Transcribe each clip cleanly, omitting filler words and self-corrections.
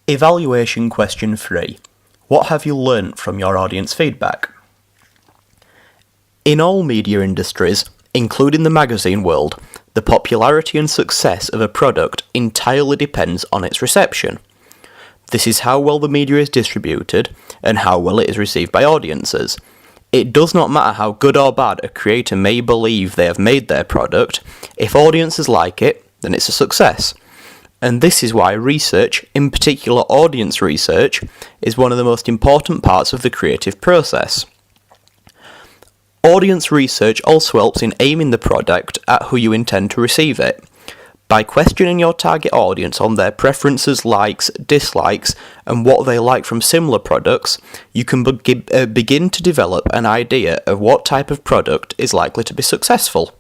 Evaluation question 3. What have you learnt from your audience feedback? In all media industries, including the magazine world, the popularity and success of a product entirely depends on its reception. This is how well the media is distributed and how well it is received by audiences. It does not matter how good or bad a creator may believe they have made their product, if audiences like it, then it's a success. And this is why research, in particular audience research, is one of the most important parts of the creative process. Audience research also helps in aiming the product at who you intend to receive it. By questioning your target audience on their preferences, likes, dislikes, and what they like from similar products, you can begin to develop an idea of what type of product is likely to be successful.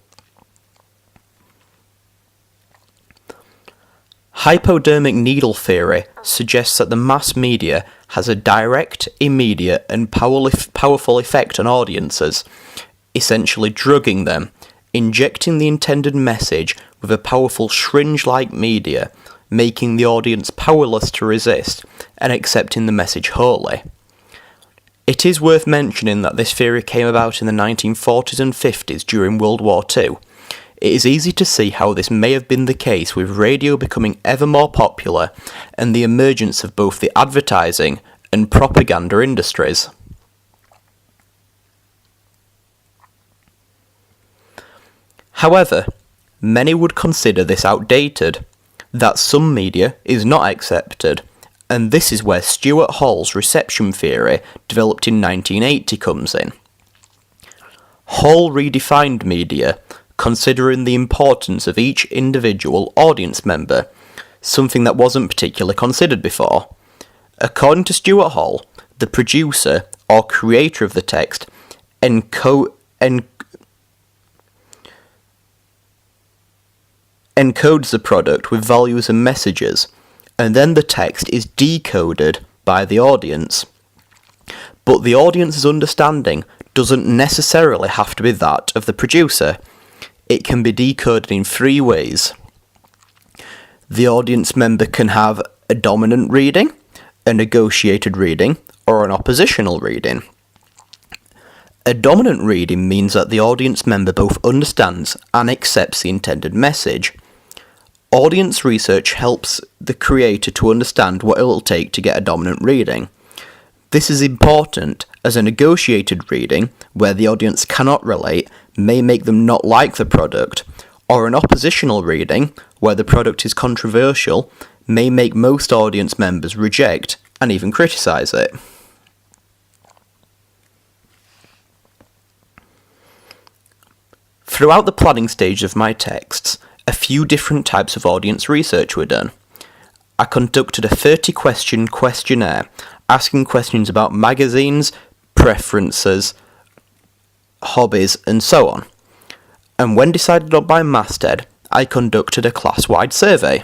Hypodermic needle theory suggests that the mass media has a direct, immediate, and powerful effect on audiences, essentially drugging them, injecting the intended message with a powerful syringe-like media, making the audience powerless to resist and accepting the message wholly. It is worth mentioning that this theory came about in the 1940s and 50s during World War II. It is easy to see how this may have been the case with radio becoming ever more popular and the emergence of both the advertising and propaganda industries. However, many would consider this outdated, that some media is not accepted, and this is where Stuart Hall's reception theory, developed in 1980, comes in. Hall redefined media, considering the importance of each individual audience member, something that wasn't particularly considered before. According to Stuart Hall, the producer or creator of the text encodes the product with values and messages, and then the text is decoded by the audience. But the audience's understanding doesn't necessarily have to be that of the producer. It can be decoded in 3 ways. The audience member can have a dominant reading, a negotiated reading, or an oppositional reading. A dominant reading means that the audience member both understands and accepts the intended message. Audience research helps the creator to understand what it will take to get a dominant reading. This is important as a negotiated reading, where the audience cannot relate, may make them not like the product, or an oppositional reading, where the product is controversial, may make most audience members reject and even criticise it. Throughout the planning stage of my texts, a few different types of audience research were done. I conducted a 30-question questionnaire asking questions about magazines, preferences, hobbies, and so on. And when decided on by Masthead, I conducted a class-wide survey.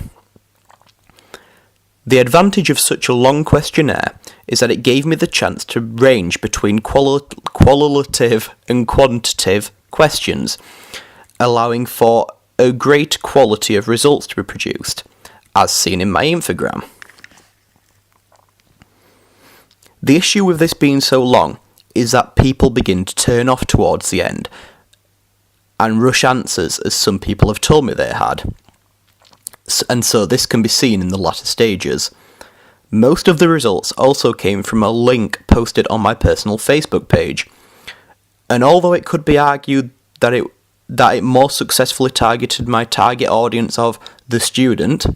The advantage of such a long questionnaire is that it gave me the chance to range between qualitative and quantitative questions, allowing for a great quality of results to be produced, as seen in my infogram. The issue with this being so long is that people begin to turn off towards the end and rush answers, as some people have told me they had. And so this can be seen in the latter stages. Most of the results also came from a link posted on my personal Facebook page, and although it could be argued that it more successfully targeted my target audience of the student,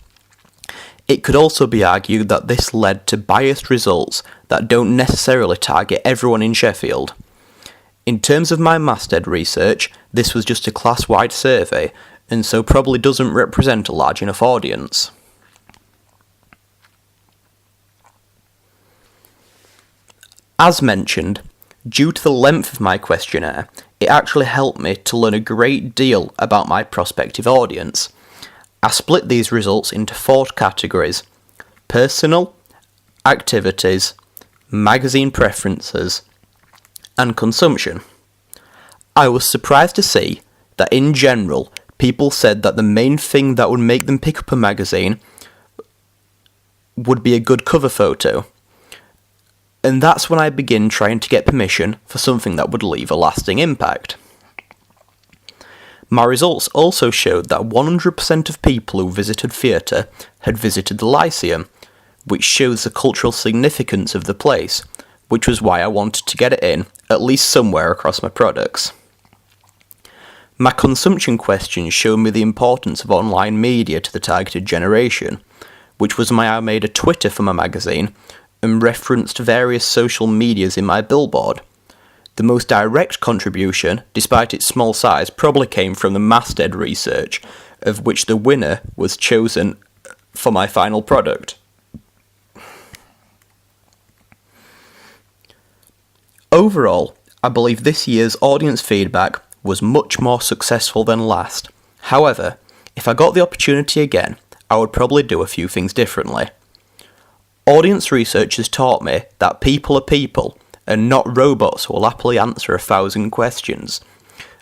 it could also be argued that this led to biased results that don't necessarily target everyone in Sheffield. In terms of my Masthead research, this was just a class-wide survey, and so probably doesn't represent a large enough audience. As mentioned, due to the length of my questionnaire, it actually helped me to learn a great deal about my prospective audience. I split these results into 4 categories: personal, activities, magazine preferences, and consumption. I was surprised to see that in general, people said that the main thing that would make them pick up a magazine would be a good cover photo. And that's when I begin trying to get permission for something that would leave a lasting impact. My results also showed that 100% of people who visited theatre had visited the Lyceum, which shows the cultural significance of the place, which was why I wanted to get it in, at least somewhere across my products. My consumption questions showed me the importance of online media to the targeted generation, which was why I made a Twitter for my magazine and referenced various social medias in my billboard. The most direct contribution, despite its small size, probably came from the Masthead research, of which the winner was chosen for my final product. Overall, I believe this year's audience feedback was much more successful than last. However, if I got the opportunity again, I would probably do a few things differently. Audience research has taught me that people are people, and not robots who will happily answer 1,000 questions.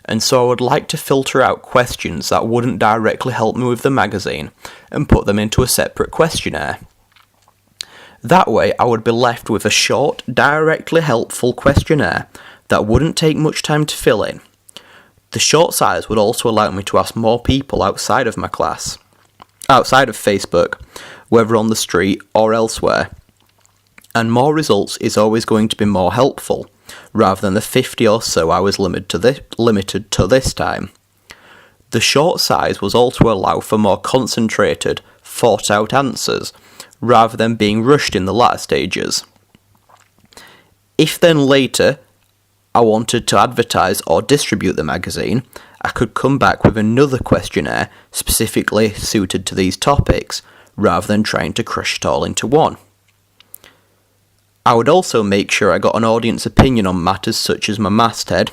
And so I would like to filter out questions that wouldn't directly help me with the magazine and put them into a separate questionnaire. That way I would be left with a short, directly helpful questionnaire that wouldn't take much time to fill in. The short size would also allow me to ask more people outside of my class, outside of Facebook, whether on the street or elsewhere. And more results is always going to be more helpful, rather than the 50 or so I was limited to this time. The short size was also allow for more concentrated, thought out answers, rather than being rushed in the latter stages. If then later I wanted to advertise or distribute the magazine, I could come back with another questionnaire specifically suited to these topics, rather than trying to crush it all into one. I would also make sure I got an audience opinion on matters such as my masthead,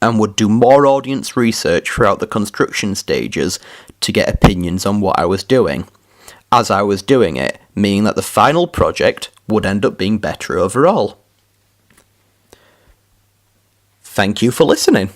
and would do more audience research throughout the construction stages to get opinions on what I was doing, as I was doing it, meaning that the final project would end up being better overall. Thank you for listening.